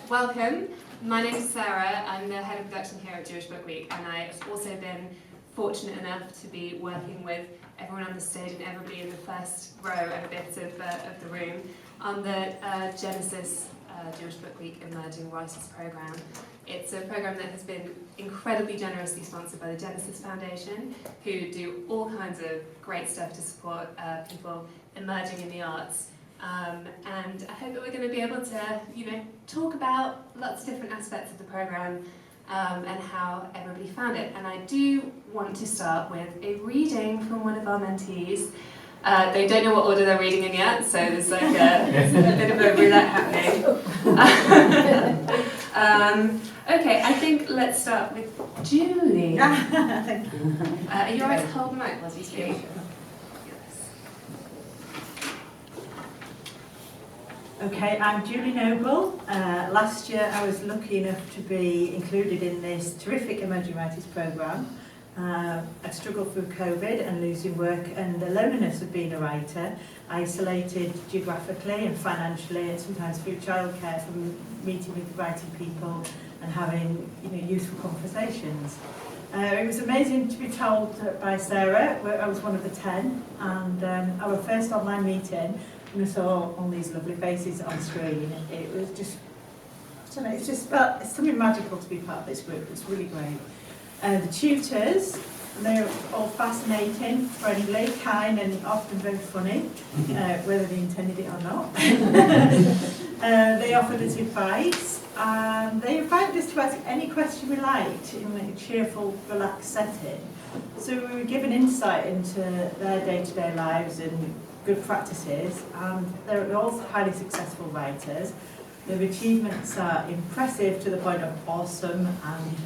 Welcome. My name is Sarah. I'm the head of production here at Jewish Book Week, and I've also been fortunate enough to be working with everyone on the stage and everybody in the first row and a bit of the room on the Genesis-JBW Book Week Emerging Writers Programme. It's a programme that has been incredibly generously sponsored by the Genesis Foundation, who do all kinds of great stuff to support people emerging in the arts. And I hope that we're going to be able to, talk about lots of different aspects of the programme and how everybody found it. And I do want to start with a reading from one of our mentees. They don't know what order they're reading in yet, so there's like a bit of a roulette happening. Okay, I think let's start with Julie. Thank you. Are you alright to hold the mic while you speak? Okay, I'm Julie Noble. Last year I was lucky enough to be included in this terrific Emerging Writers Programme. I struggled through COVID and losing work and the loneliness of being a writer, isolated geographically and financially and sometimes through childcare from meeting with writing people and having useful conversations. It was amazing to be told by Sarah, I was one of the 10, and our first online meeting, and I saw all these lovely faces on screen. It was just, I don't know, it's something magical to be part of this group. It's really great. The tutors, they're all fascinating, friendly, kind, and often very funny, whether they intended it or not. They offered us advice, and they invited us to ask any question we liked in a cheerful, relaxed setting. So we were given insight into their day-to-day lives and good practices, and they're all highly successful writers. Their achievements are impressive to the point of awesome, and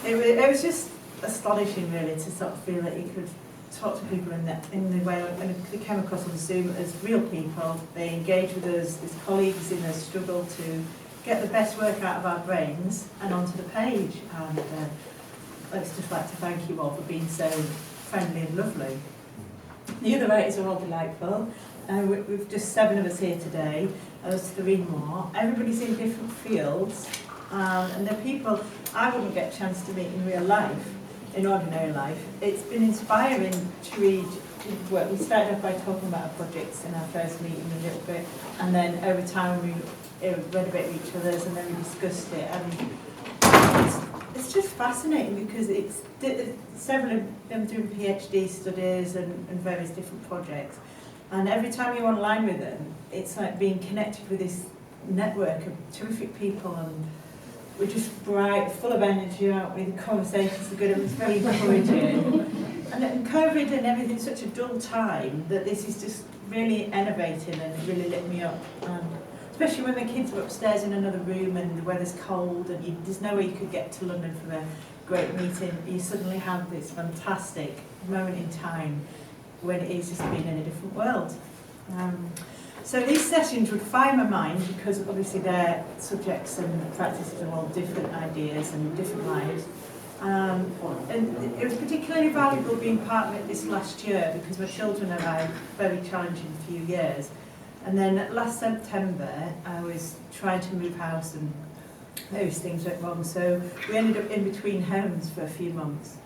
it was just astonishing really to sort of feel that you could talk to people in the way, and they came across on Zoom as real people. They engaged with us as colleagues in their struggle to get the best work out of our brains and onto the page. And I'd just like to thank you all for being so friendly and lovely. The other writers are all delightful. We've just 7 of us here today. There's 3 more. Everybody's in different fields, and they're people I wouldn't get a chance to meet in real life, in ordinary life. It's been inspiring to read work. We started off by talking about our projects in our first meeting a little bit, and then over time we read a bit of each other's, and then we discussed it. And it's just fascinating because it's several of them doing PhD studies and various different projects. And every time you're online with them, it's like being connected with this network of terrific people, and we're just bright, full of energy, aren't we? The conversations are good, and it's very encouraging. And COVID and everything's such a dull time that this is just really innovating, and it really lit me up. Especially when the kids are upstairs in another room and the weather's cold and there's no way you could get to London for a great meeting. You suddenly have this fantastic moment in time when it is just being in a different world. So these sessions would fire my mind because obviously their subjects and practices are all different ideas and different lives. And it was particularly valuable being part of it this last year because my children have had a very challenging few years. And then last September, I was trying to move house and various things went wrong. So we ended up in between homes for a few months.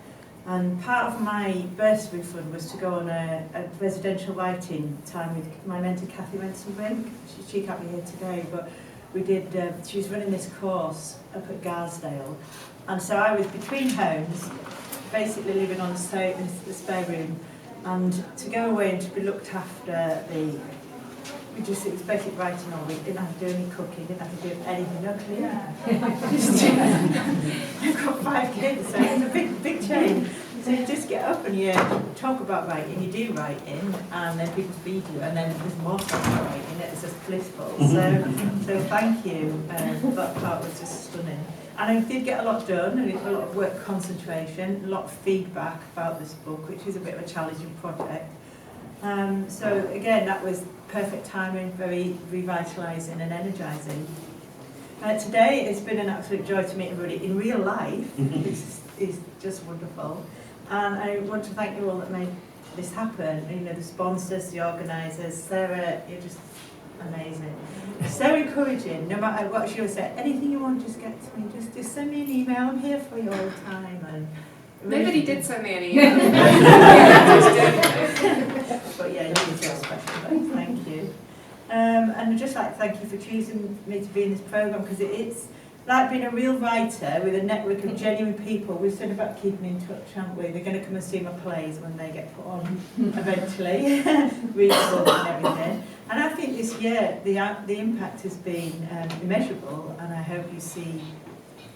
And part of my bursary fund was to go on a residential writing time with my mentor, Cathy, Rentzenbrink. She can't be here today, but we did. She was running this course up at Garsdale. And so I was between homes, basically living on the spare room. And to go away and to be looked after, it was basic writing all week. Didn't have to do any cooking, didn't have to do anything. No cleaning. I've got 5 kids, so it's a big change. So you just get up and you talk about writing, you do writing, and then people feed you, and then there's more stuff about writing. It's just blissful. So thank you. That part was just stunning. And I did get a lot done, and a lot of work concentration, a lot of feedback about this book, which is a bit of a challenging project. So again, that was perfect timing, very revitalising and energising. Today, it's been an absolute joy to meet everybody in real life. This is just wonderful. And I want to thank you all that made this happen. The sponsors, the organisers. Sarah, you're just Amazing. So encouraging, no matter what she'll say, anything you want, just get to me, just send me an email, I'm here for you all the time. And Nobody did send me any emails. But yeah, you did your special, thank you. And I'd just like to thank you for choosing me to be in this programme, because it's like being a real writer with a network of genuine people. We've said about keeping in touch, haven't we? They're going to come and see my plays when they get put on eventually, read the book and everything. And I think this year the impact has been immeasurable, and I hope you see,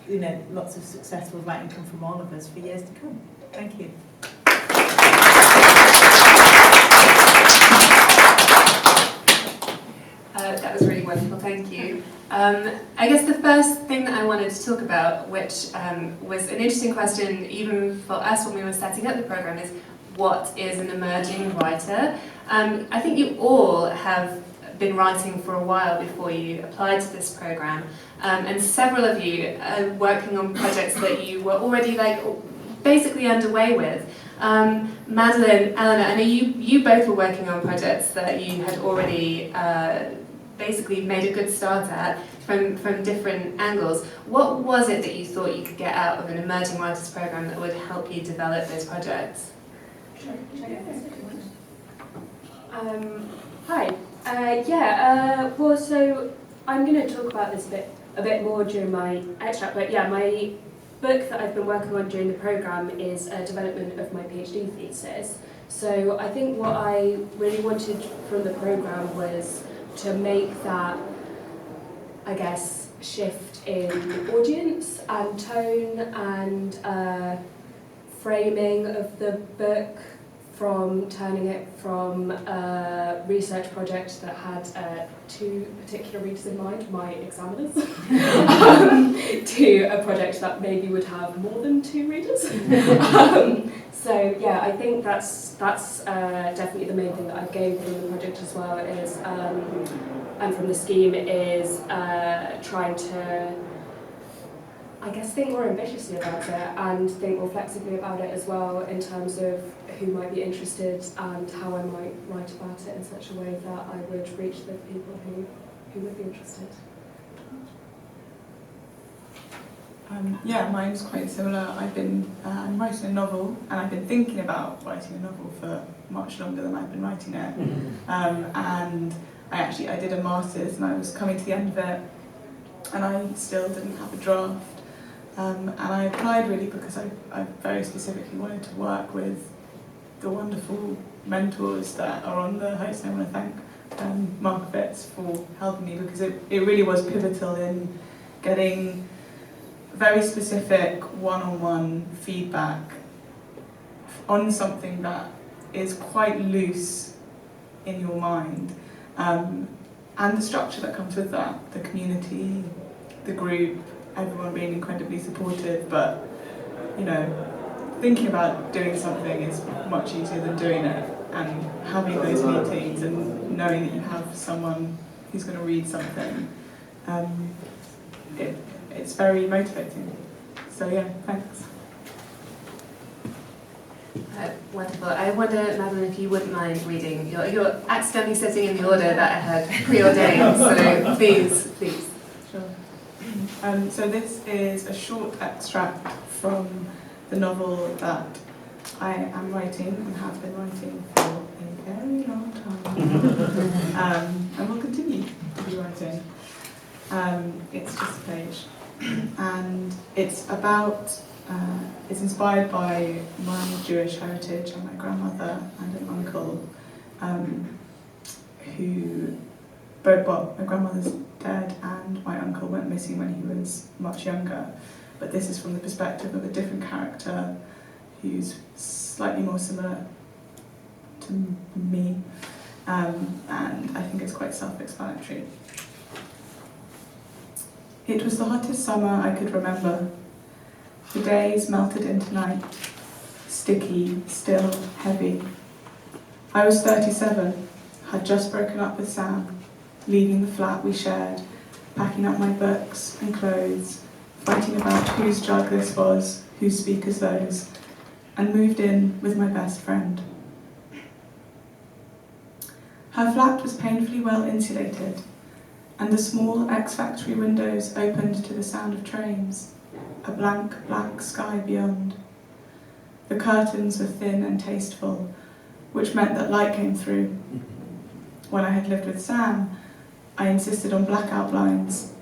you know, lots of successful writing come from all of us for years to come. Thank you. That was really wonderful, thank you. I guess the first thing that I wanted to talk about, which was an interesting question even for us when we were setting up the programme, is what is an emerging writer? I think you all have been writing for a while before you applied to this programme, and several of you are working on projects that you were already basically underway with. Madeline, Eleanor, I know you both were working on projects that you had already basically made a good start at from different angles. What was it that you thought you could get out of an emerging writers programme that would help you develop those projects? Hi. Well, so I'm going to talk about this a bit more during my extract, but yeah, my book that I've been working on during the programme is a development of my PhD thesis. So I think what I really wanted from the programme was to make that, I guess, shift in audience and tone and framing of the book, from turning it from a research project that had two particular readers in mind, my examiners, to a project that maybe would have more than two readers. So yeah, I think that's definitely the main thing that I've gained from the project as well, is and from the scheme, is trying to, I guess, think more ambitiously about it and think more flexibly about it as well, in terms of who might be interested and how I might write about it in such a way that I would reach the people who would be interested. Yeah, mine's quite similar. I'm writing a novel, and I've been thinking about writing a novel for much longer than I've been writing it. And I did a master's, and I was coming to the end of it, and I still didn't have a draft. And I applied really because I very specifically wanted to work with the wonderful mentors that are on the host. I want to thank Markovits for helping me, because it really was pivotal in getting very specific one-on-one feedback on something that is quite loose in your mind, and the structure that comes with that, the community, the group, everyone being incredibly supportive. But you know, thinking about doing something is much easier than doing it, and having those meetings and knowing that you have someone who's going to read something, it's very motivating. So yeah, thanks. Wonderful. I wonder, Madeline, if you wouldn't mind reading. You're accidentally sitting in the order that I had preordained, so please. Sure. So this is a short extract from the novel that I am writing and have been writing for a very long time, and will continue to be writing. It's just a page, and it's inspired by my Jewish heritage and my grandmother and an uncle, who my grandmother's dead and my uncle went missing when he was much younger. But this is from the perspective of a different character who's slightly more similar to me, and I think it's quite self-explanatory. It was the hottest summer I could remember. The days melted into night, sticky, still, heavy. I was 37, had just broken up with Sam, leaving the flat we shared, packing up my books and clothes, fighting about whose jug this was, whose speakers those, and moved in with my best friend. Her flat was painfully well insulated, and the small ex-factory windows opened to the sound of trains, a blank black sky beyond. The curtains were thin and tasteful, which meant that light came through. When I had lived with Sam, I insisted on blackout blinds.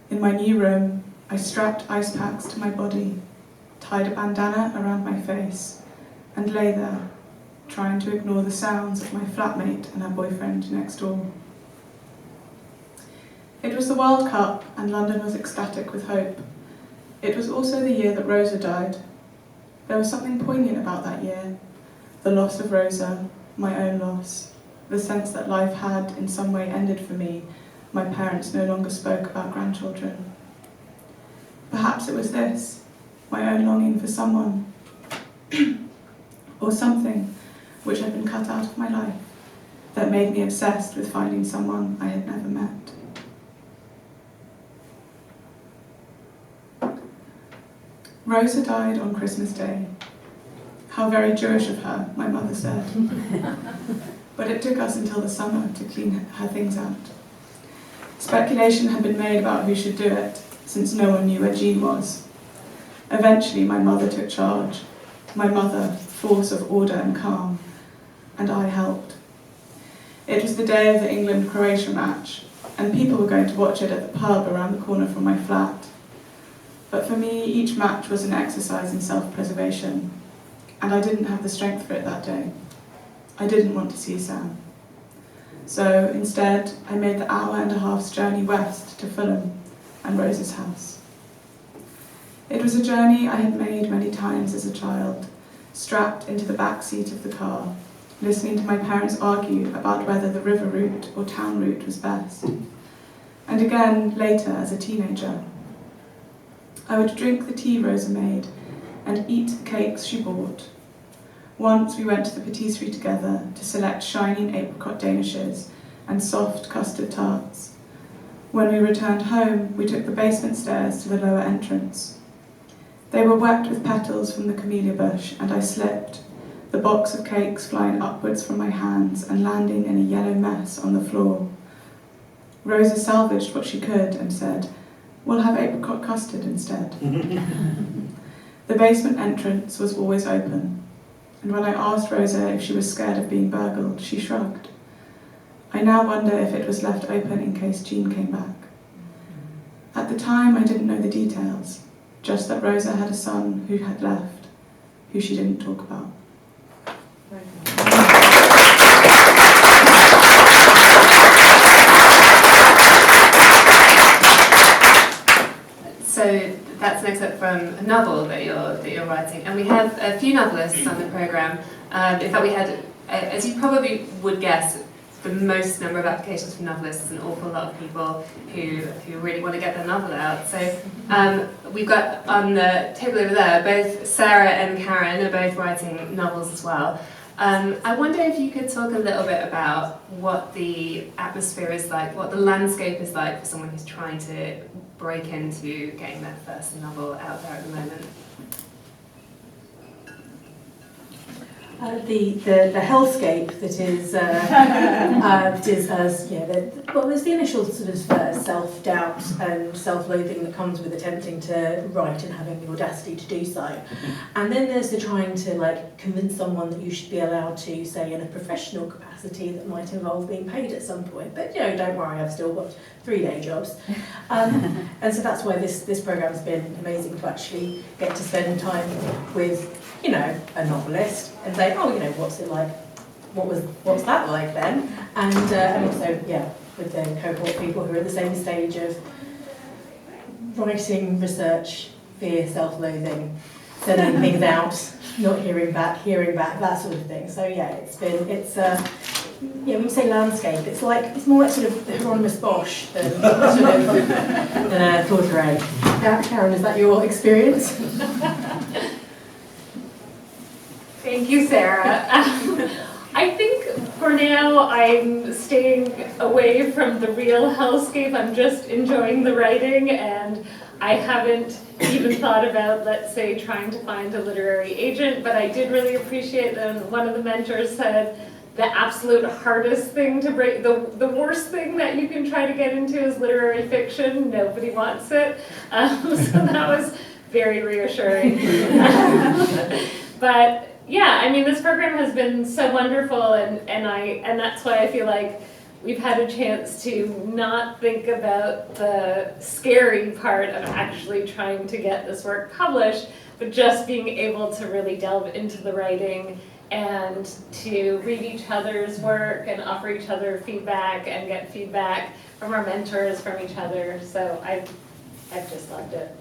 In my new room, I strapped ice packs to my body, tied a bandana around my face, and lay there, trying to ignore the sounds of my flatmate and her boyfriend next door. It was the World Cup, and London was ecstatic with hope. It was also the year that Rosa died. There was something poignant about that year. The loss of Rosa, my own loss, the sense that life had in some way ended for me. My parents no longer spoke about grandchildren. Perhaps it was this, my own longing for someone, or something which had been cut out of my life, that made me obsessed with finding someone I had never met. Rosa died on Christmas Day. How very Jewish of her, my mother said. But it took us until the summer to clean her things out. Speculation had been made about who should do it, since no one knew where Jean was. Eventually, my mother took charge. My mother, force of order and calm, and I helped. It was the day of the England-Croatia match, and people were going to watch it at the pub around the corner from my flat. But for me, each match was an exercise in self-preservation, and I didn't have the strength for it that day. I didn't want to see Sam. So instead, I made the hour-and-a-half's journey west to Fulham and Rosa's house. It was a journey I had made many times as a child, strapped into the back seat of the car, listening to my parents argue about whether the river route or town route was best. And again, later, as a teenager. I would drink the tea Rosa made and eat the cakes she bought. Once we went to the patisserie together to select shining apricot danishes and soft custard tarts. When we returned home, we took the basement stairs to the lower entrance. They were wet with petals from the camellia bush, and I slipped, the box of cakes flying upwards from my hands and landing in a yellow mess on the floor. Rosa salvaged what she could and said, "We'll have apricot custard instead." The basement entrance was always open, and when I asked Rosa if she was scared of being burgled, she shrugged. I now wonder if it was left open in case Jean came back. At the time, I didn't know the details, just that Rosa had a son who had left, who she didn't talk about. So that's an excerpt from a novel that you're writing, and we have a few novelists on the programme. In fact, we had, as you probably would guess, the most number of applications for novelists, an awful lot of people who really want to get their novel out. So we've got on the table over there, both Sarah and Karen are both writing novels as well. I wonder if you could talk a little bit about what the atmosphere is like, what the landscape is like for someone who's trying to break into getting their first novel out there at the moment. The hellscape that is there's the initial sort of self-doubt and self-loathing that comes with attempting to write and having the audacity to do so, and then there's the trying to convince someone that you should be allowed to, say, in a professional capacity that might involve being paid at some point. But don't worry, I've still got 3-day jobs, and so that's why this programme's been amazing to actually get to spend time with a novelist and say, what's it like? What's that like then? And also, with the cohort people who are at the same stage of writing, research, fear, self-loathing, sending things out, not hearing back, that sort of thing. So when you say landscape, it's more like sort of Hieronymus Bosch than Claude Gray. Karen, is that your experience? Thank you, Sarah. I think for now I'm staying away from the real hellscape. I'm just enjoying the writing, and I haven't even thought about, let's say, trying to find a literary agent, but I did really appreciate that one of the mentors said the absolute hardest thing to break, the worst thing that you can try to get into is literary fiction. Nobody wants it. So that was very reassuring. But yeah, I mean, this program has been so wonderful, and that's why I feel like we've had a chance to not think about the scary part of actually trying to get this work published, but just being able to really delve into the writing and to read each other's work and offer each other feedback and get feedback from our mentors, from each other. So I've just loved it.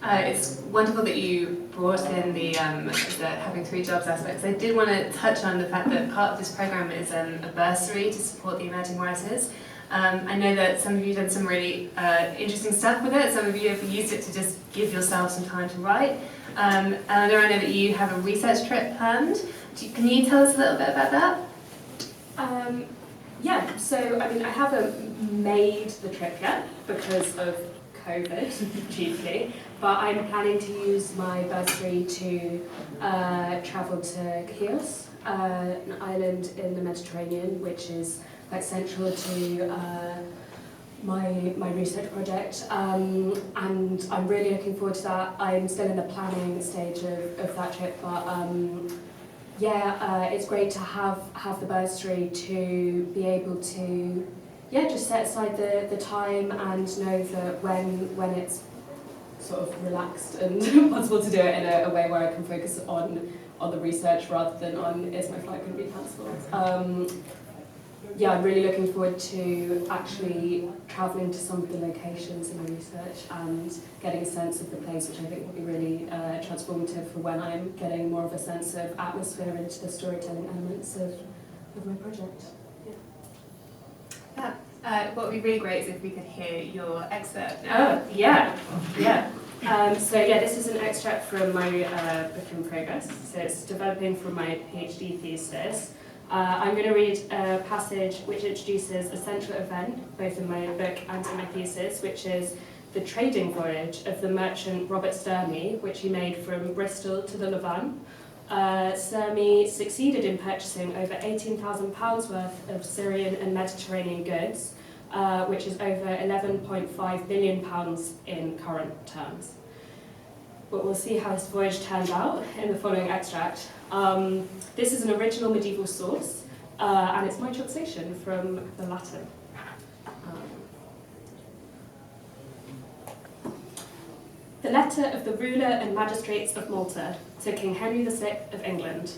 It's wonderful that you brought in the having 3 jobs aspects. I did want to touch on the fact that part of this program is a bursary to support the emerging writers. I know that some of you have done some really interesting stuff with it. Some of you have used it to just give yourself some time to write. And I know that you have a research trip planned. Can you tell us a little bit about that? Yeah, so I mean, I haven't made the trip yet because of COVID, chiefly, but I'm planning to use my bursary to travel to Chios, an island in the Mediterranean, which is quite central to my research project, and I'm really looking forward to that. I'm still in the planning stage of that trip, but it's great to have the bursary to be able to just set aside the time and know that when it's sort of relaxed and possible to do it in a way where I can focus on the research rather than on is my flight going to be cancelled. I'm really looking forward to actually travelling to some of the locations in my research and getting a sense of the place, which I think will be really transformative for when I'm getting more of a sense of atmosphere into the storytelling elements of my project. What would be really great is if we could hear your excerpt. This is an extract from my book in progress. So it's developing from my PhD thesis. I'm going to read a passage which introduces a central event, both in my book and in my thesis, which is the trading voyage of the merchant Robert Sturmy, which he made from Bristol to the Levant. Sturmy succeeded in purchasing over £18,000 worth of Syrian and Mediterranean goods, which is over £11.5 billion in current terms. But we'll see how this voyage turned out in the following extract. This is an original medieval source, and it's my translation from the Latin. The letter of the ruler and magistrates of Malta to King Henry VI of England,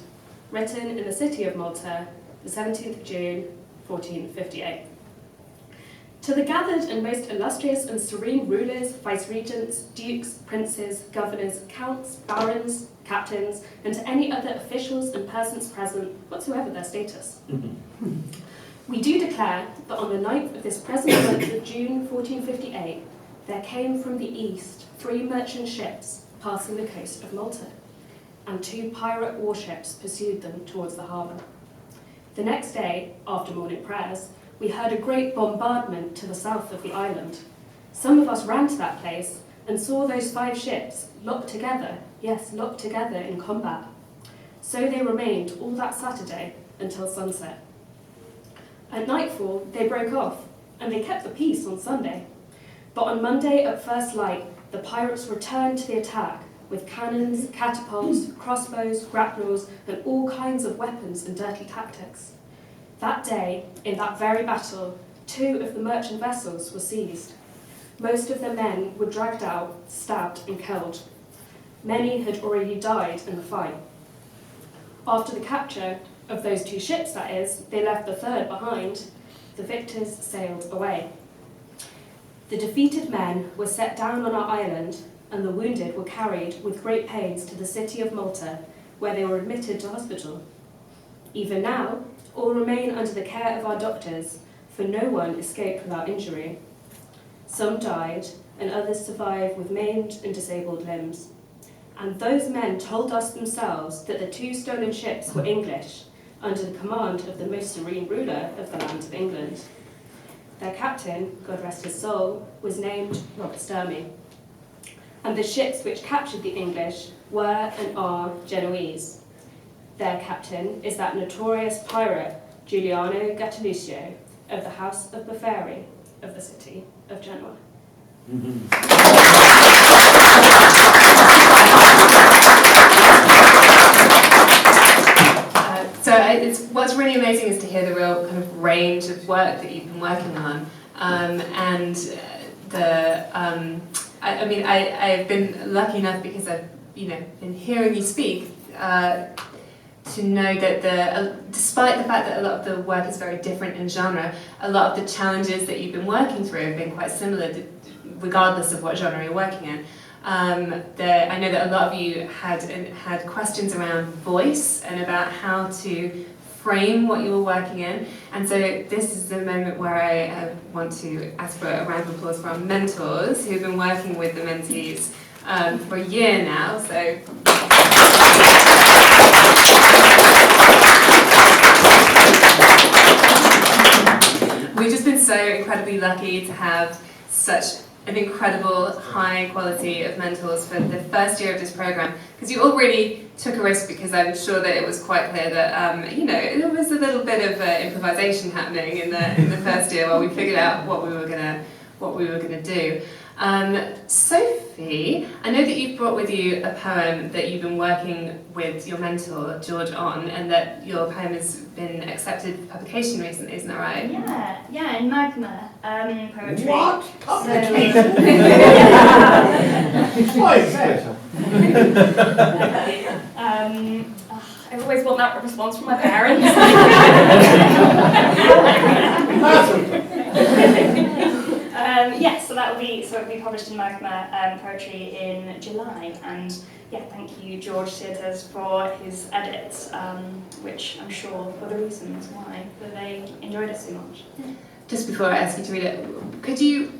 written in the city of Malta, the 17th of June, 1458. To the gathered and most illustrious and serene rulers, viceregents, dukes, princes, governors, counts, barons, captains, and to any other officials and persons present, whatsoever their status. We do declare that on the 9th of this present month of June 1458, there came from the east 3 merchant ships passing the coast of Malta, and 2 pirate warships pursued them towards the harbour. The next day, after morning prayers, we heard a great bombardment to the south of the island. Some of us ran to that place and saw those 5 ships locked together in combat. So they remained all that Saturday until sunset. At nightfall, they broke off, and they kept the peace on Sunday. But on Monday at first light, the pirates returned to the attack with cannons, catapults, crossbows, grapnels, and all kinds of weapons and dirty tactics. That day, in that very battle, 2 of the merchant vessels were seized. Most of the men were dragged out, stabbed and killed. Many had already died in the fight. After the capture of those 2 ships, that is, they left the 3rd behind. The victors sailed away. The defeated men were set down on our island, and the wounded were carried with great pains to the city of Malta, where they were admitted to hospital. Even now, all remain under the care of our doctors, for no one escaped without injury. Some died, and others survived with maimed and disabled limbs. And those men told us themselves that the 2 stolen ships were English, under the command of the most serene ruler of the land of England. Their captain, God rest his soul, was named Robert Sturmy. And the ships which captured the English were and are Genoese. Their captain is that notorious pirate, Giuliano Gattilusio, of the House of Beferi of the city of Genoa. What's really amazing is to hear the real kind of range of work that you've been working on, I've been lucky enough because I've been hearing you speak to know that despite the fact that a lot of the work is very different in genre, a lot of the challenges that you've been working through have been quite similar, regardless of what genre you're working in. I know that a lot of you had questions around voice and about how to frame what you were working in, and so this is the moment where I want to ask for a round of applause for our mentors who've been working with the mentees for a year now. So. We've just been so incredibly lucky to have such an incredible high quality of mentors for the first year of this program, because you all really took a risk, because I'm sure that it was quite clear that there was a little bit of improvisation happening in the first year while we figured out what we were gonna do. Sophie, I know that you've brought with you a poem that you've been working with your mentor George on, and that your poem has been accepted for publication recently, isn't that right? Yeah, in Magma poetry. What? I always want that response from my parents. So it'll be published in Magma poetry in July, and thank you George Szirtes for his edits, which I'm sure were the reasons why they enjoyed it so much. Just before I ask you to read it, could you,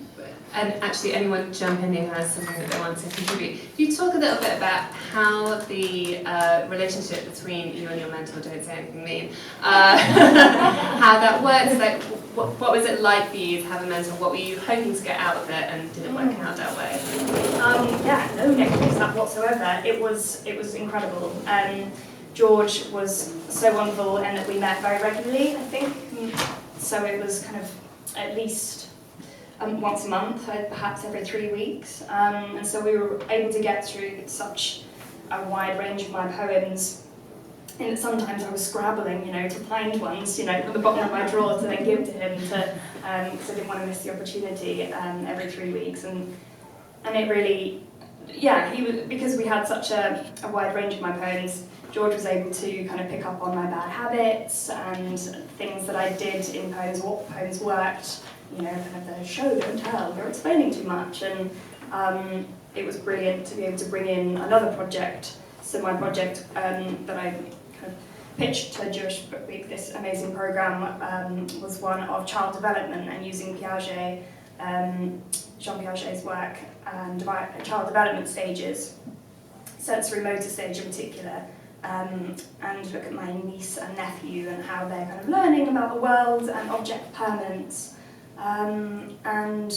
and actually anyone jump in who has something that they want to contribute, you talk a little bit about how the relationship between you and your mentor, don't say anything mean, how that works, like what was it like for you to have a mentor, what were you hoping to get out of it, and did it work out that way? No negatives that whatsoever. It was incredible. George was so wonderful, and that we met very regularly, I think. So it was kind of at least once a month, perhaps every 3 weeks. And so we were able to get through such a wide range of my poems. And sometimes I was scrabbling, to find ones, at the bottom of my drawer to then give to him, because I didn't want to miss the opportunity every 3 weeks. And it really, he was, because we had such a wide range of my poems, George was able to kind of pick up on my bad habits and things that I did in poems, what poems worked, kind of the show, don't tell, you're explaining too much. And it was brilliant to be able to bring in another project. So my project that I kind of pitched to Jewish Book Week, this amazing programme, was one of child development and using Piaget, Jean Piaget's work, and child development stages, sensory motor stage in particular, and look at my niece and nephew and how they're kind of learning about the world and object permanence. And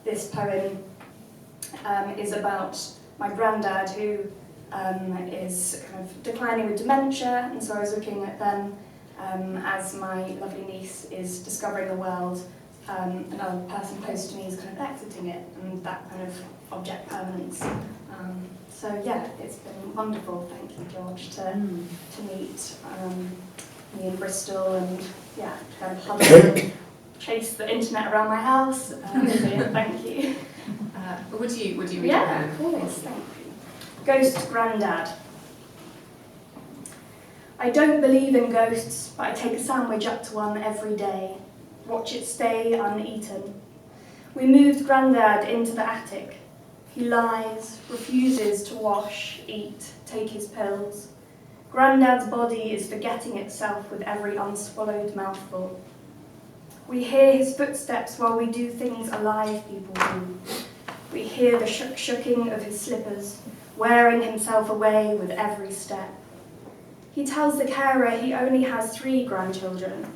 this poem is about my granddad, who is kind of declining with dementia, and so I was looking at them as my lovely niece is discovering the world, another person close to me is kind of exiting it, and that kind of object permanence. It's been wonderful, thank you George, to meet me in Bristol, and kind of huddle and chase the internet around my house. Thank you. Would you read it? Yeah, of course, thank you. Ghost Grandad. I don't believe in ghosts, but I take a sandwich up to one every day. Watch it stay uneaten. We moved Grandad into the attic. He lies, refuses to wash, eat, take his pills. Grandad's body is forgetting itself with every unswallowed mouthful. We hear his footsteps while we do things alive people do. We hear the shooking of his slippers, wearing himself away with every step. He tells the carer he only has 3 grandchildren.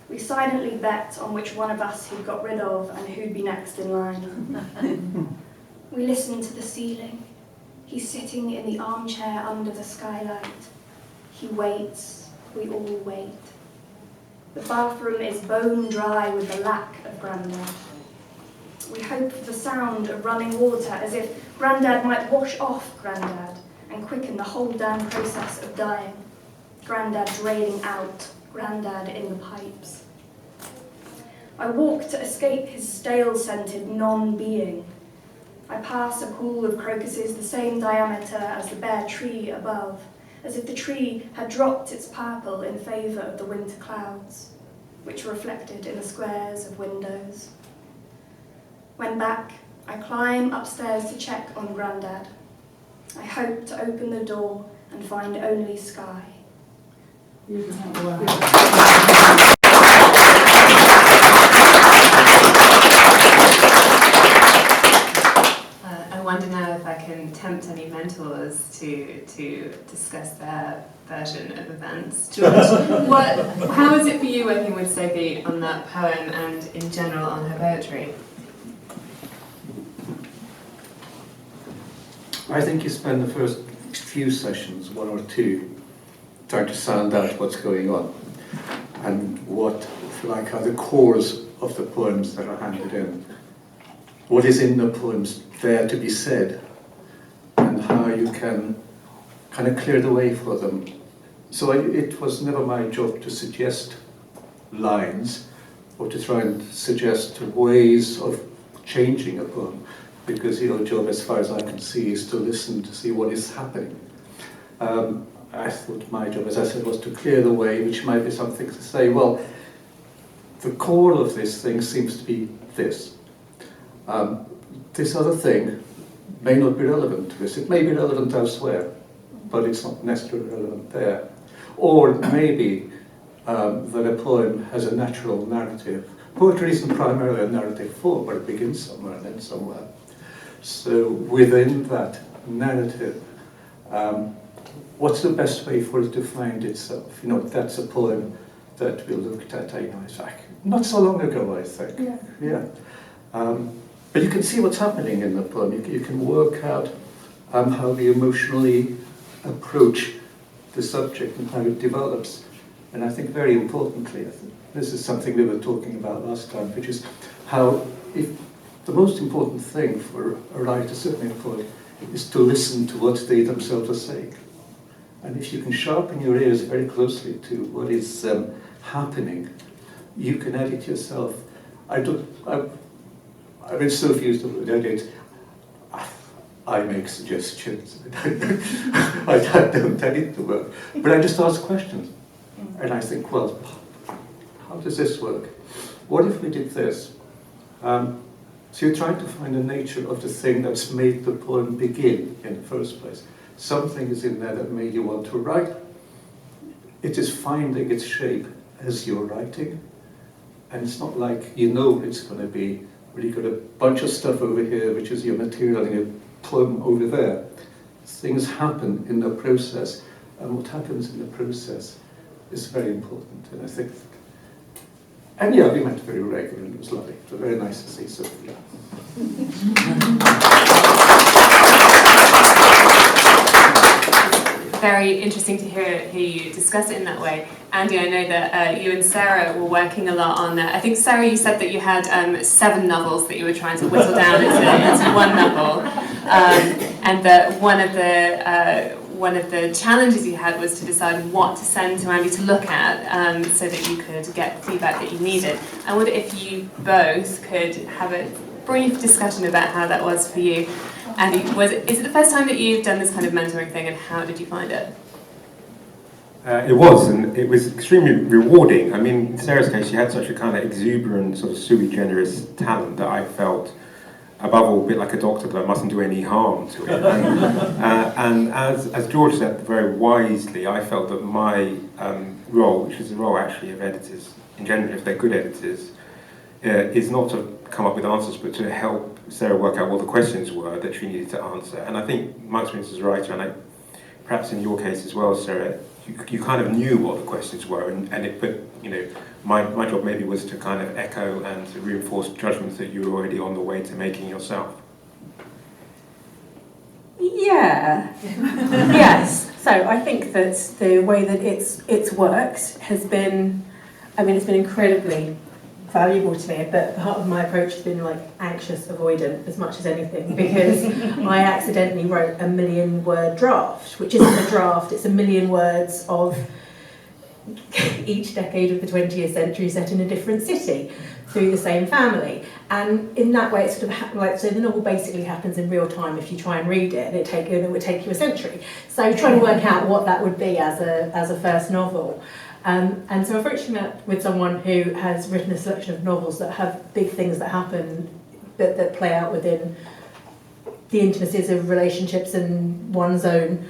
We silently bet on which one of us he'd got rid of and who'd be next in line. We listen to the ceiling. He's sitting in the armchair under the skylight. He waits, we all wait. The bathroom is bone dry with the lack of Grandad. We hope for the sound of running water, as if Grandad might wash off Grandad and quicken the whole damn process of dying. Grandad draining out, Grandad in the pipes. I walk to escape his stale-scented non-being. I pass a pool of crocuses the same diameter as the bare tree above, as if the tree had dropped its purple in favour of the winter clouds, which are reflected in the squares of windows. When back, I climb upstairs to check on Grandad. I hope to open the door and find only sky. I wonder now if I can tempt any mentors to discuss their version of events. George, how is it for you working with Sophie on that poem and in general on her poetry? I think you spend the first few sessions, one or two, trying to sound out what's going on and what, if you like, are the cores of the poems that are handed in. What is in the poems there to be said, and how you can kind of clear the way for them. So it was never my job to suggest lines or to try and suggest ways of changing a poem, because your job, as far as I can see, is to listen to see what is happening. I thought my job, as I said, was to clear the way, which might be something to say, well, the core of this thing seems to be this. This other thing may not be relevant to this. It may be relevant elsewhere, but it's not necessarily relevant there. Or maybe that a poem has a natural narrative. Poetry isn't primarily a narrative form, but it begins somewhere and ends somewhere. So within that narrative, what's the best way for it to find itself? You know, that's a poem that we looked at, not so long ago, I think. Yeah. But you can see what's happening in the poem. You can work out how we emotionally approach the subject and how it develops. And I think very importantly, I think this is something we were talking about last time, which is how the most important thing for a writer, certainly a poet, is to listen to what they themselves are saying. And if you can sharpen your ears very closely to what is happening, you can edit yourself. I mean, Sophie used the word edit. I make suggestions. I don't edit the work. But I just ask questions. And I think, well, how does this work? What if we did this? So you're trying to find the nature of the thing that's made the poem begin in the first place. Something is in there that made you want to write. It is finding its shape as you're writing. And it's not like you know it's going to be, well, you've got a bunch of stuff over here, which is your material, and your poem over there. Things happen in the process, and what happens in the process is very important. And I think, and yeah, we met very regularly, and it was lovely. It was very nice to see Sophie. Very interesting to hear you discuss it in that way. Andy, I know that you and Sarah were working a lot on that. I think, Sarah, you said that you had 7 novels that you were trying to whittle down into one novel, and that one of the challenges you had was to decide what to send to Andy to look at, so that you could get the feedback that you needed. I wonder if you both could have a brief discussion about how that was for you. Andy, is it the first time that you've done this kind of mentoring thing, and how did you find it? It was, and it was extremely rewarding. I mean, in Sarah's case, she had such a kind of exuberant, sort of sui generis talent that I felt, above all, a bit like a doctor, that I mustn't do any harm to it. And as George said very wisely, I felt that my role, which is the role actually of editors in general, if they're good editors, is not to come up with answers, but to help Sarah work out what the questions were that she needed to answer. And I think my experience as a writer, and perhaps in your case as well, Sarah, you kind of knew what the questions were, but you know, my job maybe was to kind of echo and to reinforce judgments that you were already on the way to making yourself. Yeah. Yes. So I think that the way that it's worked has been, I mean, it's been incredibly valuable to me, but part of my approach has been like anxious avoidant as much as anything, because I accidentally wrote a 1,000,000-word draft, which isn't a draft, it's 1,000,000 words of each decade of the 20th century set in a different city through the same family. And in that way, it's sort of like, so the novel basically happens in real time if you try and read it, and it would take you a century. So trying to work out what that would be as a first novel. And so I've actually met with someone who has written a selection of novels that have big things that happen that play out within the intimacies of relationships and one's own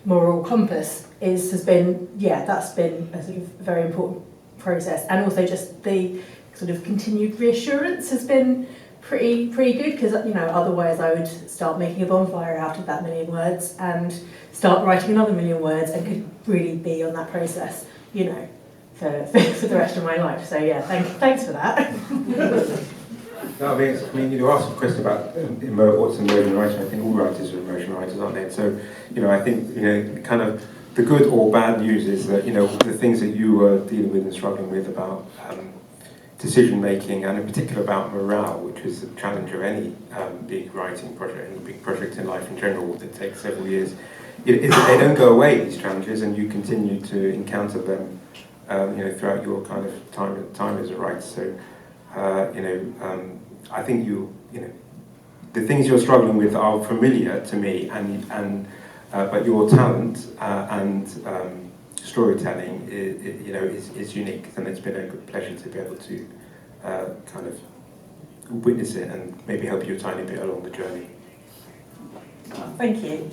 moral compass. Has been, that's been a sort of very important process. And also just the sort of continued reassurance has been pretty good, because otherwise I would start making a bonfire out of that 1,000,000 words and start writing another 1,000,000 words and could really be on that process, for the rest of my life. So yeah, thanks for that. No, I mean, you asked a question about what's emerging writing. I think all writers are emerging writers, aren't they? So, I think, kind of the good or bad news is that, the things that you were dealing with and struggling with about decision making, and in particular about morale, which is the challenge of any big writing project, any big project in life in general that takes several years, is that they don't go away, these challenges, and you continue to encounter them, throughout your kind of time as a writer. So, I think the things you're struggling with are familiar to me, but your talent and storytelling is unique, and it's been a good pleasure to be able to kind of witness it and maybe help you a tiny bit along the journey. Thank you.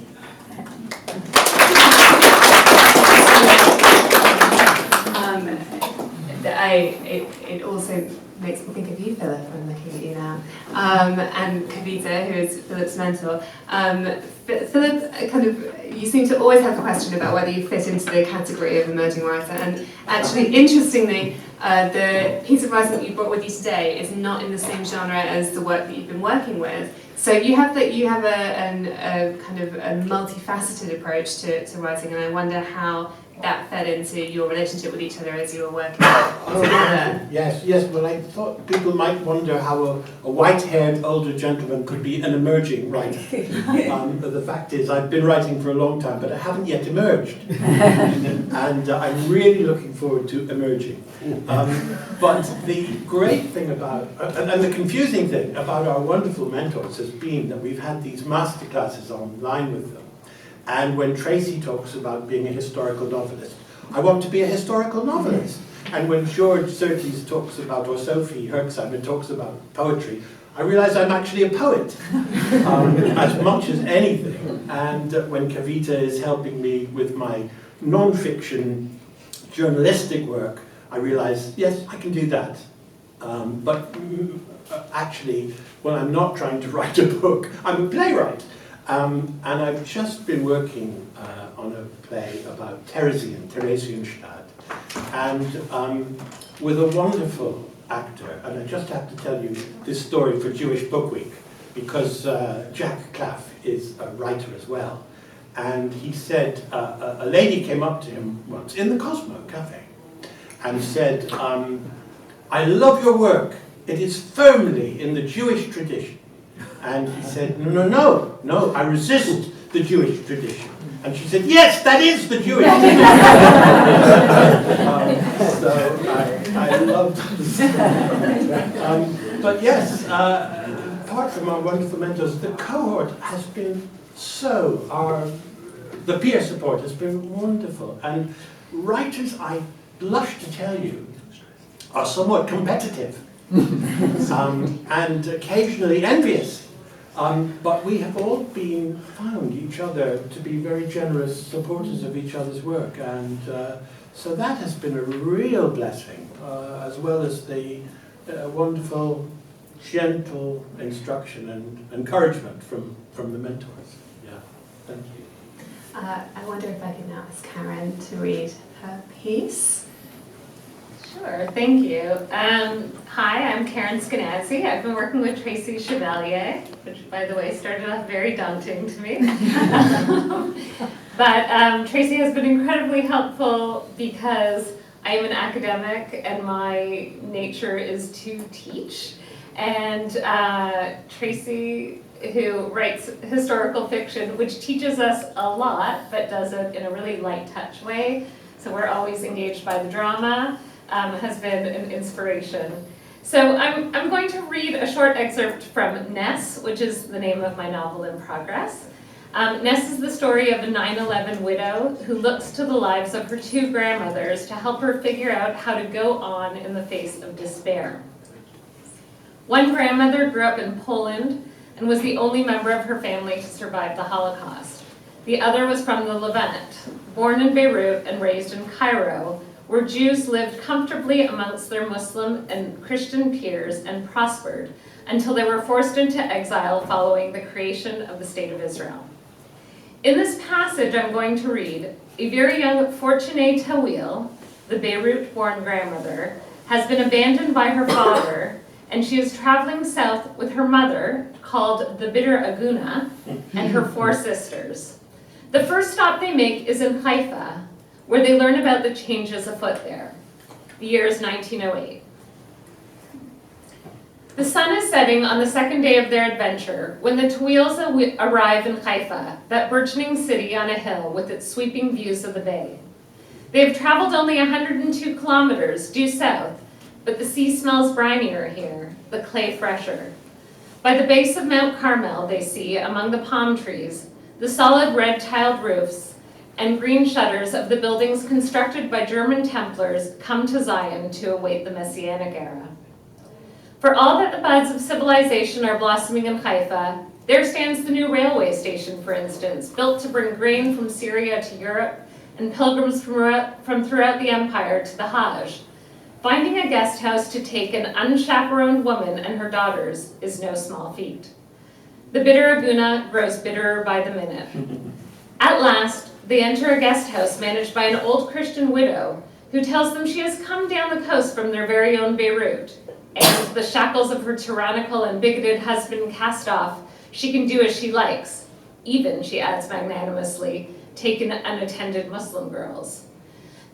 It also makes me think of you, Philip, when looking at you now, and Kavita, who is Philip's mentor. Philip, you seem to always have a question about whether you fit into the category of emerging writer, and actually, interestingly, the piece of writing that you brought with you today is not in the same genre as the work that you've been working with. So you have a kind of a multifaceted approach to writing, and I wonder how that fed into your relationship with each other as you were working together. Yes. Well, I thought people might wonder how a white-haired older gentleman could be an emerging writer. But the fact is, I've been writing for a long time, but I haven't yet emerged. And I'm really looking forward to emerging. But the great thing about, and the confusing thing about our wonderful mentors has been that we've had these masterclasses online with them. And when Tracy talks about being a historical novelist, I want to be a historical novelist. And when Szirtes talks about, or Sophie Herxheimer talks about poetry, I realise I'm actually a poet, as much as anything. And when Kavita is helping me with my non-fiction journalistic work, I realise, yes, I can do that. But actually, when I'm not trying to write a book, I'm a playwright. And I've just been working on a play about Theresienstadt, and with a wonderful actor. And I just have to tell you this story for Jewish Book Week, because Jack Claff is a writer as well. And he said, a lady came up to him once in the Cosmo Cafe and said, I love your work. It is firmly in the Jewish tradition. And he said, no, I resist the Jewish tradition. And she said, yes, that is the Jewish tradition. So I loved this. But yes, apart from our wonderful mentors, the cohort has been the peer support has been wonderful. And writers, I blush to tell you, are somewhat competitive. And occasionally envious. But we have all found each other to be very generous supporters of each other's work, and so that has been a real blessing, as well as the wonderful, gentle instruction and encouragement from the mentors. Yeah, thank you. I wonder if I can ask Karen to read her piece. Sure, thank you. Hi, I'm Karen Scanasi. I've been working with Tracy Chevalier, which, by the way, started off very daunting to me. But Tracy has been incredibly helpful because I am an academic and my nature is to teach. And Tracy, who writes historical fiction, which teaches us a lot, but does it in a really light touch way, so we're always engaged by the drama, has been an inspiration. So I'm going to read a short excerpt from Ness, which is the name of my novel in progress. Ness is the story of a 9/11 widow who looks to the lives of her two grandmothers to help her figure out how to go on in the face of despair. One grandmother grew up in Poland and was the only member of her family to survive the Holocaust. The other was from the Levant, born in Beirut and raised in Cairo, where Jews lived comfortably amongst their Muslim and Christian peers and prospered until they were forced into exile following the creation of the State of Israel. In this passage I'm going to read, a very young Fortuné Tawil, the Beirut-born grandmother, has been abandoned by her father, and she is traveling south with her mother, called the Bitter Aguna, and her four sisters. The first stop they make is in Haifa, where they learn about the changes afoot there. The year is 1908. The sun is setting on the second day of their adventure when the Tawils arrive in Haifa, that burgeoning city on a hill with its sweeping views of the bay. They have traveled only 102 kilometers due south, but the sea smells brinier here, the clay fresher. By the base of Mount Carmel, they see, among the palm trees, the solid red-tiled roofs and green shutters of the buildings constructed by German Templars come to Zion to await the Messianic era. For all that the buds of civilization are blossoming in Haifa, there stands the new railway station, for instance, built to bring grain from Syria to Europe and pilgrims from throughout the empire to the Hajj. Finding a guest house to take an unchaperoned woman and her daughters is no small feat. The Bitter Aguna grows bitterer by the minute. At last, they enter a guest house managed by an old Christian widow who tells them she has come down the coast from their very own Beirut, and the shackles of her tyrannical and bigoted husband cast off, she can do as she likes, even, she adds magnanimously, take in unattended Muslim girls.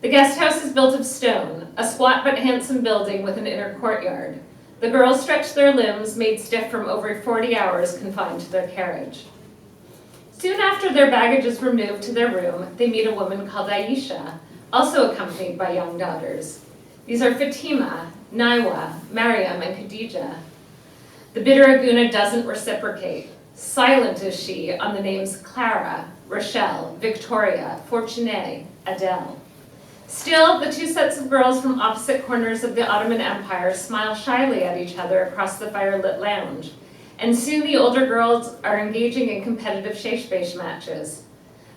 The guest house is built of stone, a squat but handsome building with an inner courtyard. The girls stretch their limbs, made stiff from over 40 hours confined to their carriage. Soon after their baggage is removed to their room, they meet a woman called Aisha, also accompanied by young daughters. These are Fatima, Naiwa, Mariam, and Khadija. The Bitter Aguna doesn't reciprocate. Silent is she on the names Clara, Rochelle, Victoria, Fortuné, Adele. Still, the two sets of girls from opposite corners of the Ottoman Empire smile shyly at each other across the firelit lounge, and soon the older girls are engaging in competitive sheshbesh matches.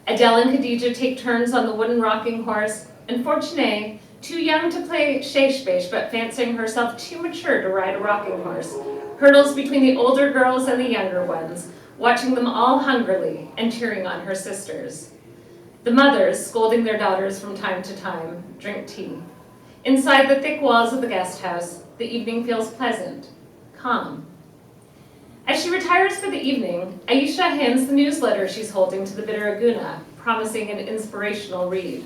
Adele and Khadija take turns on the wooden rocking horse, and Fortuné, too young to play sheshbesh but fancying herself too mature to ride a rocking horse, hurdles between the older girls and the younger ones, watching them all hungrily and cheering on her sisters. The mothers, scolding their daughters from time to time, drink tea. Inside the thick walls of the guest house, the evening feels pleasant, calm. As she retires for the evening, Aisha hands the newsletter she's holding to the Bitter Aguna, promising an inspirational read.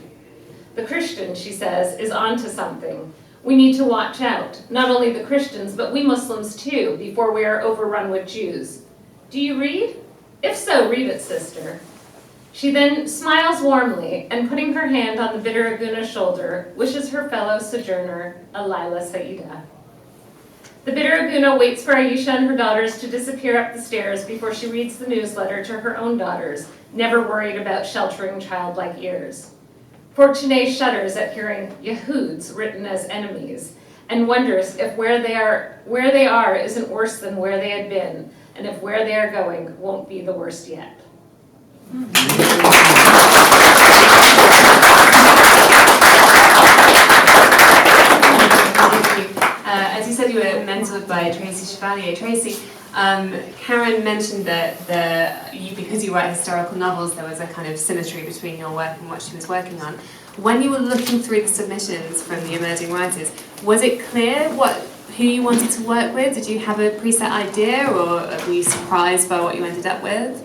The Christian, she says, is onto something. We need to watch out, not only the Christians, but we Muslims too, before we are overrun with Jews. Do you read? If so, read it, sister. She then smiles warmly, and putting her hand on the Bitter Aguna's shoulder, wishes her fellow sojourner a Laila Saida. The Bitter Aguna waits for Aisha and her daughters to disappear up the stairs before she reads the newsletter to her own daughters, never worried about sheltering childlike ears. Fortuné shudders at hearing Yehoods written as enemies, and wonders if where they are isn't worse than where they had been, and if where they are going won't be the worst yet. As you said, you were mentored by Tracy Chevalier. Tracy, Karen mentioned that because you write historical novels, there was a kind of symmetry between your work and what she was working on. When you were looking through the submissions from the emerging writers, was it clear what who you wanted to work with? Did you have a preset idea, or were you surprised by what you ended up with?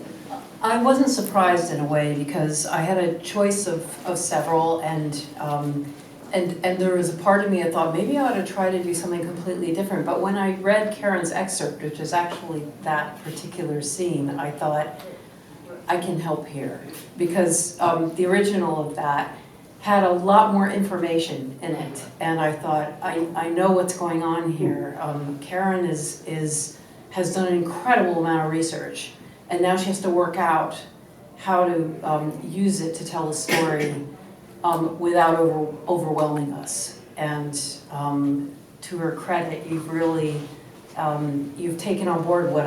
I wasn't surprised in a way because I had a choice of several, and there was a part of me that thought maybe I ought to try to do something completely different. But when I read Karen's excerpt, which is actually that particular scene, I thought I can help here, because the original of that had a lot more information in it, and I thought I know what's going on here. Karen has done an incredible amount of research, and now she has to work out how to use it to tell the story without overwhelming us. And to her credit, you've really you've taken on board what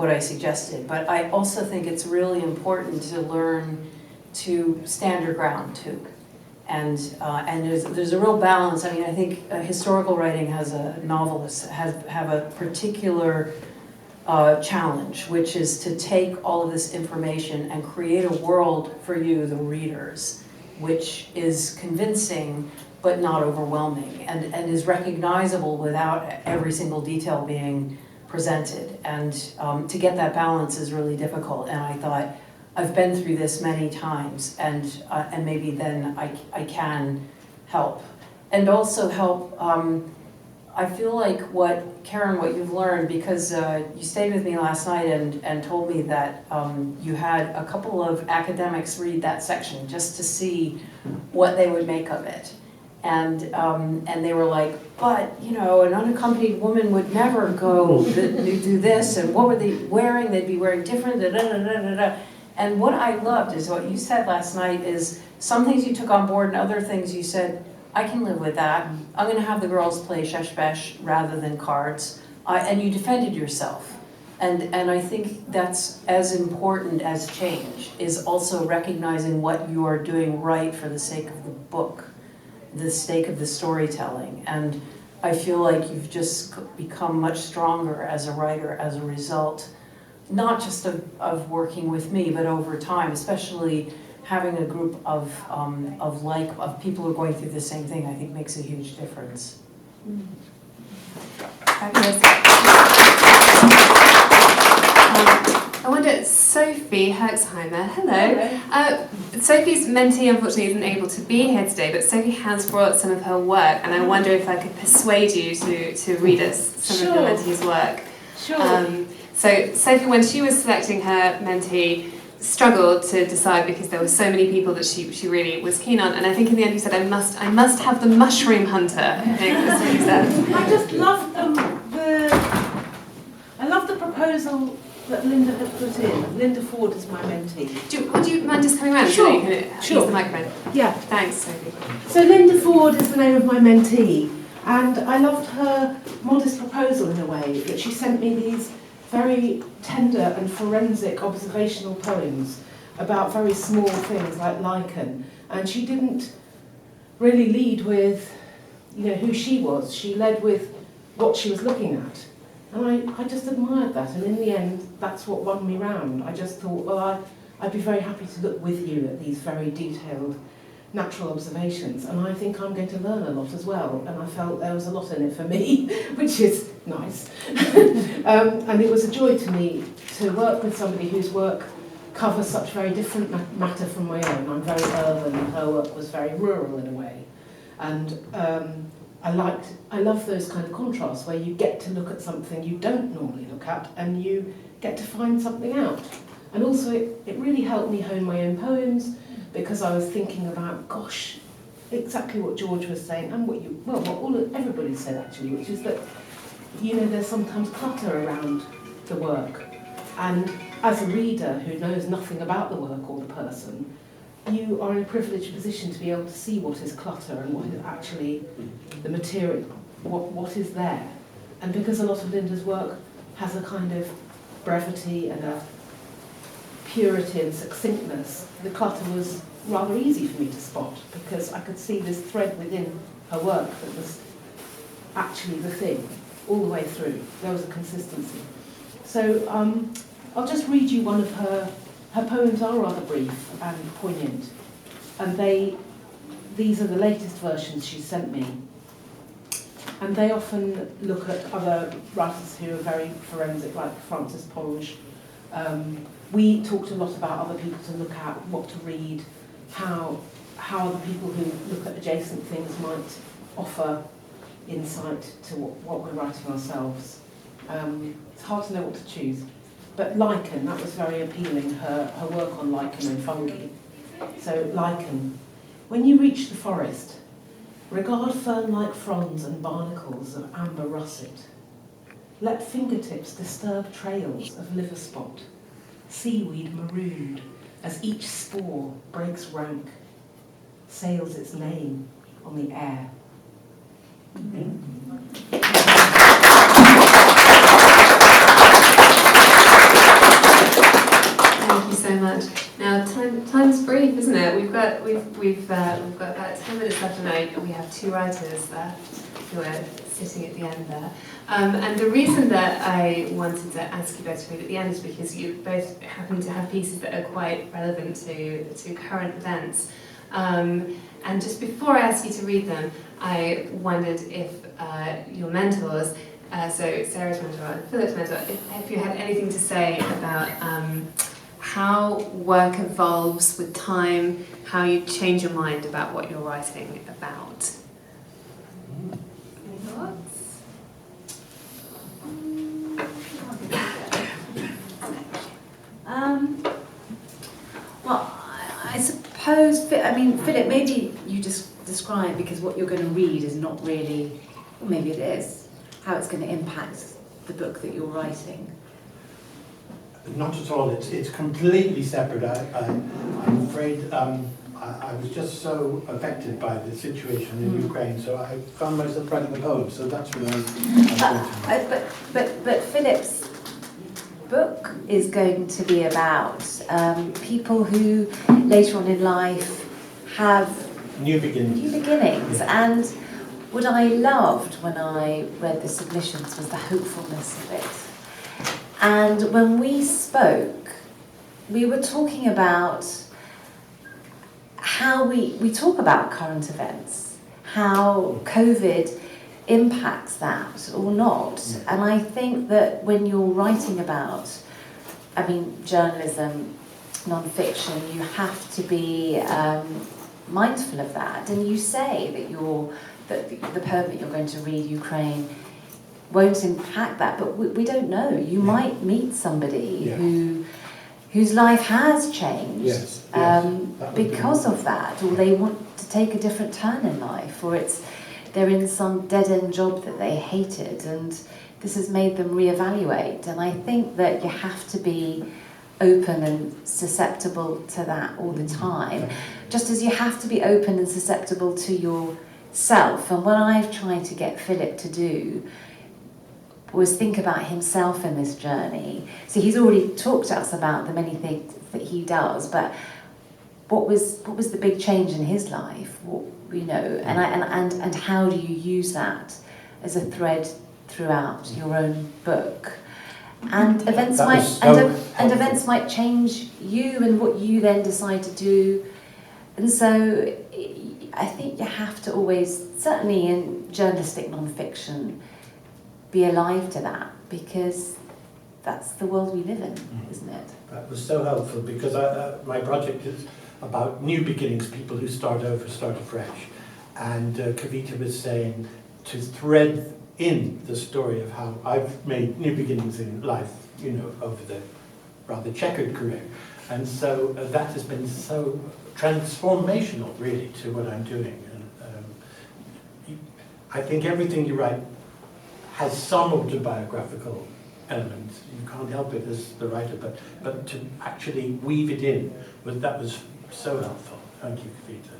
I suggested. But I also think it's really important to learn to stand your ground too. And there's a real balance. I mean, I think historical writing has a novelist have a particular challenge, which is to take all of this information and create a world for you, the readers, which is convincing but not overwhelming, and is recognizable without every single detail being presented. And to get that balance is really difficult. And I thought, I've been through this many times, and maybe then I can help. And also help, I feel like Karen, what you've learned, because you stayed with me last night and told me that you had a couple of academics read that section just to see what they would make of it. And they were like, but, you know, an unaccompanied woman would never go do this, and what were they wearing? They'd be wearing different, da, da, da, da, da, da. And what I loved is what you said last night is some things you took on board and other things you said, I can live with that. I'm going to have the girls play shesh-besh rather than cards. And you defended yourself. And I think that's as important as change, is also recognizing what you are doing right for the sake of the book, the sake of the storytelling. And I feel like you've just become much stronger as a writer as a result, not just of working with me, but over time, especially having a group of people who are going through the same thing, I think makes a huge difference. Fabulous. I wonder, Sophie Herxheimer, hello. Sophie's mentee unfortunately isn't able to be here today, but Sophie has brought some of her work, and I wonder if I could persuade you to read us some of your mentee's work. Sure. So Sophie, when she was selecting her mentee, struggled to decide because there were so many people that she really was keen on, and I think in the end you said, I must have the mushroom hunter. I think that's what you said. I just loved I love the proposal that Linda had put in. Linda Ford is my mentee. Would you mind just coming around? Sure. So you can use the microphone. Yeah. Thanks, Sophie. So Linda Ford is the name of my mentee, and I loved her modest proposal in a way, that she sent me these very tender and forensic observational poems about very small things like lichen, and she didn't really lead with, you know, who she was. She led with what she was looking at, and I just admired that, and in the end that's what won me round. I just thought, well, I'd be very happy to look with you at these very detailed natural observations, and I think I'm going to learn a lot as well, and I felt there was a lot in it for me, which is nice. And it was a joy to me to work with somebody whose work covers such very different matter from my own. I'm very urban, and her work was very rural in a way, and I love those kind of contrasts where you get to look at something you don't normally look at, and you get to find something out. And also it really helped me hone my own poems, because I was thinking about, gosh, exactly what George was saying, and what everybody said actually, which is that, you know, there's sometimes clutter around the work, and as a reader who knows nothing about the work or the person, you are in a privileged position to be able to see what is clutter and what is actually the material, what is there. And because a lot of Linda's work has a kind of brevity and a purity and succinctness, the clutter was rather easy for me to spot, because I could see this thread within her work that was actually the thing all the way through. There was a consistency. So I'll just read you one of her poems. Are rather brief and poignant, and these are the latest versions she sent me. and they often look at other writers who are very forensic, like Frances Ponge. We talked a lot about other people to look at, what to read, how the people who look at adjacent things might offer insight to what we're writing ourselves. It's hard to know what to choose. But lichen, that was very appealing, her work on lichen and fungi. So lichen, when you reach the forest, regard fern-like fronds and barnacles of amber russet. Let fingertips disturb trails of liver spot, seaweed marooned as each spore breaks rank, sails its name on the air. Thank you so much. Now, time's brief, isn't it? We've got about 10 minutes left, and we have two writers who are sitting at the end there. And the reason that I wanted to ask you both to read at the end is because you both happen to have pieces that are quite relevant to current events. And just before I ask you to read them, I wondered if your mentors, so Sarah's mentor and Philip's mentor, if you had anything to say about how work evolves with time, how you change your mind about what you're writing about. Any thoughts? Well, I suppose, Philip, maybe you just describe, because what you're going to read is not really, or maybe it is, how it's going to impact the book that you're writing. Not at all. It's completely separate. I'm afraid I was just so affected by the situation in Ukraine, so I found myself writing a poem. So that's what I'm going to. But Philip's book is going to be about people who later on in life have New beginnings. And what I loved when I read the submissions was the hopefulness of it. And when we spoke, we were talking about how we talk about current events, how COVID impacts that or not. And I think that when you're writing about, journalism, non-fiction, you have to be mindful of that. And you say that the poem that you're going to read, Ukraine, won't impact that, but we don't know. You might meet somebody whose life has changed because of that, or they want to take a different turn in life, or they're in some dead-end job that they hated, and this has made them reevaluate. And I think that you have to be open and susceptible to that all the time, just as you have to be open and susceptible to yourself. And what I've tried to get Philip to do was think about himself in this journey. So he's already talked to us about the many things that he does, but what was the big change in his life? And how do you use that as a thread throughout your own book? And events might change you and what you then decide to do. And so I think you have to always, certainly in journalistic non-fiction, be alive to that, because that's the world we live in, isn't it? That was so helpful, because my project is about new beginnings, people who start over, start afresh. And Kavita was saying to thread in the story of how I've made new beginnings in life, over the rather checkered career. And so that has been so transformational, really, to what I'm doing. And I think everything you write has some autobiographical element. You can't help it as the writer, but to actually weave it in, that was so helpful. Thank you, Kavita.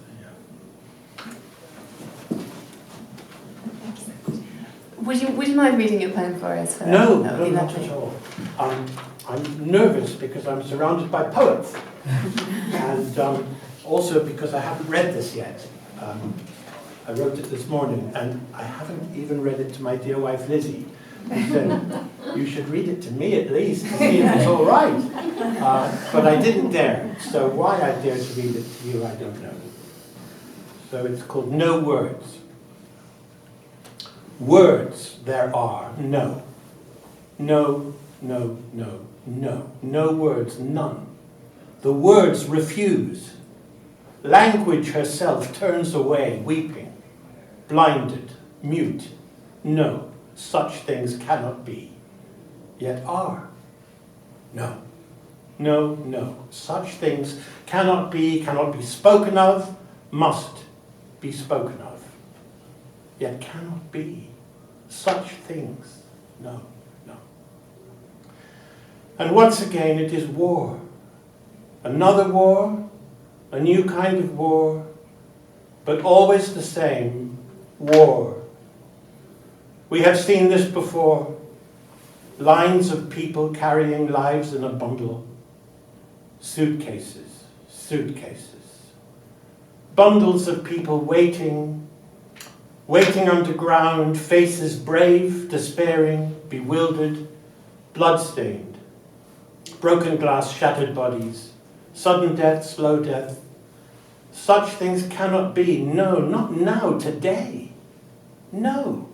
Would you mind reading your poem for us? No, not at all. I'm nervous because I'm surrounded by poets, and also because I haven't read this yet. I wrote it this morning, and I haven't even read it to my dear wife Lizzie, who said, you should read it to me at least to see if it's all right. But I didn't dare, so why I dare to read it to you, I don't know. So it's called No Words. Words there are, no. No, no, no, no. No words, none. The words refuse. Language herself turns away, weeping, blinded, mute. No, such things cannot be, yet are. No, no, no. Such things cannot be spoken of, must be spoken of, yet cannot be. Such things, no, no. And once again it is war. Another war, a new kind of war, but always the same, war. We have seen this before. Lines of people carrying lives in a bundle. Suitcases, suitcases. Bundles of people waiting underground, faces brave, despairing, bewildered, blood-stained. Broken glass, shattered bodies. Sudden death, slow death. Such things cannot be. No, not now, today. No.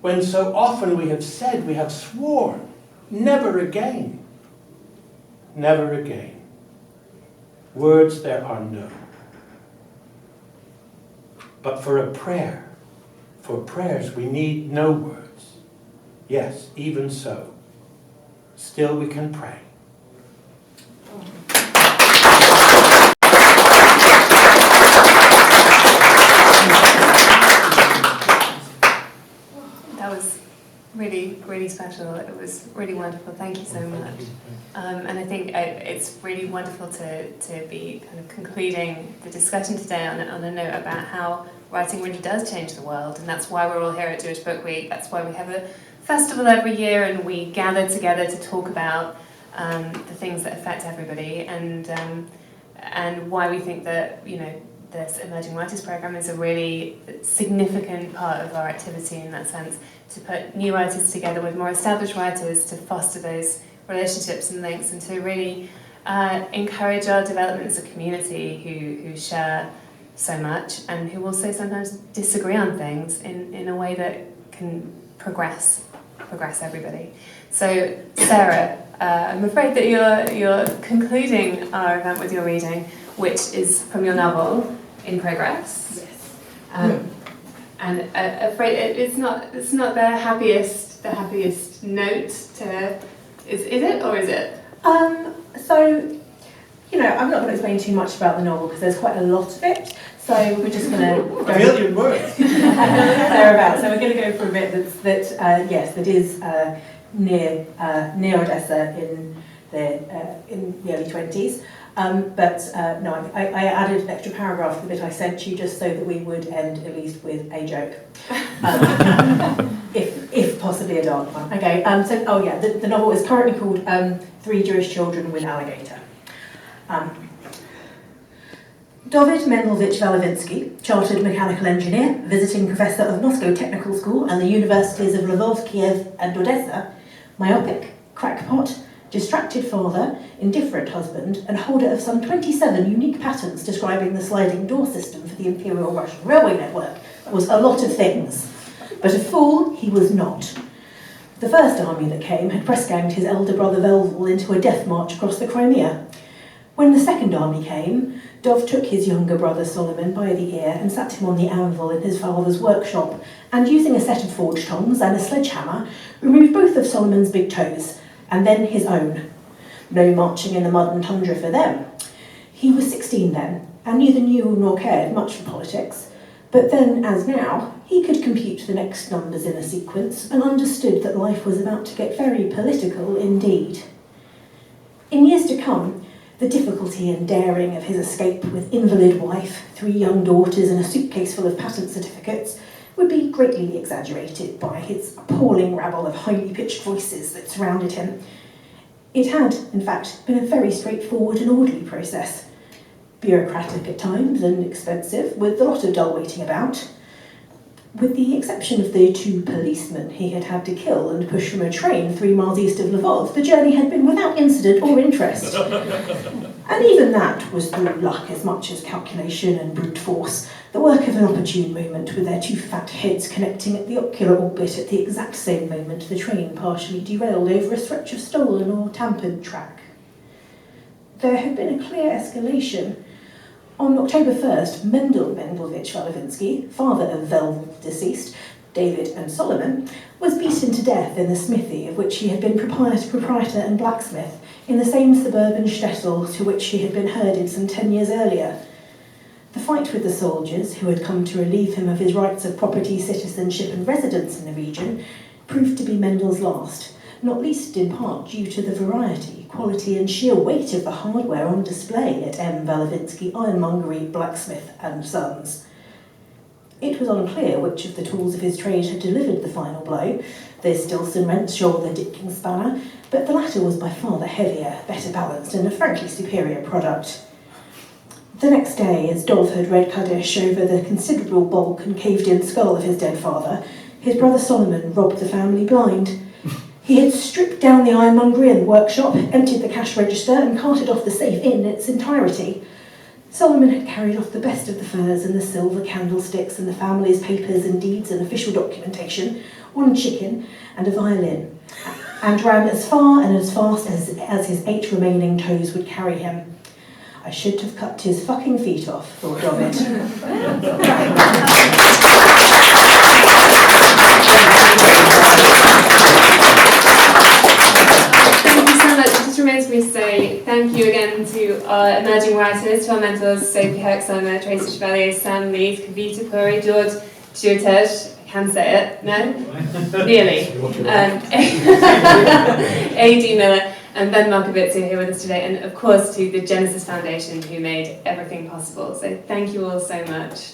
When so often we have said, we have sworn, never again. Never again. Words there are no. But for a prayer, for prayers we need no words. Yes, even so. Still we can pray. That was really, really special. It was really wonderful. Thank you so much. And I think it's really wonderful to be kind of concluding the discussion today on a note about how writing really does change the world. And that's why we're all here at Jewish Book Week. That's why we have a festival every year and we gather together to talk about the things that affect everybody and why we think that, you know, this Emerging Writers Programme is a really significant part of our activity in that sense, to put new writers together with more established writers to foster those relationships and links and to really encourage our development as a community who share so much and who also sometimes disagree on things in a way that can progress everybody. So Sarah, I'm afraid that you're concluding our event with your reading, which is from your novel, In Progress. Yes. And afraid it's not the happiest note to is it or is it? So, you know, I'm not going to explain too much about the novel because there's quite a lot of it. So we're just going to go A million words. thereabouts. So we're going to go for a bit that is near Odessa in the early 20s. No, I added an extra paragraph to the bit I sent you just so that we would end at least with a joke, if possibly a dark one. Okay. The novel is currently called 3 Jewish Children with Alligator. David Mendelvich Valavinsky, chartered mechanical engineer, visiting professor of Moscow Technical School and the universities of Lvov, Kiev and Odessa, myopic, crackpot, distracted father, indifferent husband, and holder of some 27 unique patents describing the sliding door system for the Imperial Russian Railway network, was a lot of things. But a fool he was not. The first army that came had press-ganged his elder brother Velvel into a death march across the Crimea. When the second army came, Dov took his younger brother Solomon by the ear and sat him on the anvil in his father's workshop, and using a set of forge tongs and a sledgehammer, removed both of Solomon's big toes, and then his own. No marching in the mud and tundra for them. He was 16 then, and neither knew nor cared much for politics, but then, as now, he could compute the next numbers in a sequence and understood that life was about to get very political indeed. In years to come, the difficulty and daring of his escape with invalid wife, 3 young daughters and a suitcase full of patent certificates would be greatly exaggerated by his appalling rabble of highly pitched voices that surrounded him. It had, in fact, been a very straightforward and orderly process. Bureaucratic at times and expensive, with a lot of dull waiting about. With the exception of the 2 policemen he had had to kill and push from a train 3 miles east of Lvov, the journey had been without incident or interest. And even that was through luck as much as calculation and brute force, the work of an opportune moment with their 2 fat heads connecting at the ocular orbit at the exact same moment the train partially derailed over a stretch of stolen or tampered track. There had been a clear escalation. On October 1st, Mendel Mendelovich Valavinsky, father of Vel's deceased, David and Solomon, was beaten to death in the smithy of which he had been proprietor and blacksmith, in the same suburban shtetl to which he had been herded some 10 years earlier. The fight with the soldiers, who had come to relieve him of his rights of property, citizenship and residence in the region, proved to be Mendel's last, not least in part due to the variety, quality and sheer weight of the hardware on display at M. Valavinsky Ironmongery, Blacksmith and Sons. It was unclear which of the tools of his trade had delivered the final blow, the Stilson wrench or the Ditking spanner, but the latter was by far the heavier, better balanced and a frankly superior product. The next day, as Dov had read Kaddish over the considerable bulk and caved-in skull of his dead father, his brother Solomon robbed the family blind. He had stripped down the ironmongery and workshop, emptied the cash register and carted off the safe in its entirety. Solomon had carried off the best of the furs and the silver candlesticks and the family's papers and deeds and official documentation, 1 chicken and a violin, and ran as far and as fast as his 8 remaining toes would carry him. I should have cut his fucking feet off, thought David. Thank you so much. It just remains for me to say thank you again to our emerging writers, to our mentors, Sophie Herxheimer, Tracy Chevalier, Sam Leith, Kavita Puri, George Szirtes, I can say it, no? Nearly. A.D. Miller, and Ben Markovits, who are here with us today, and of course to the Genesis Foundation, who made everything possible. So thank you all so much.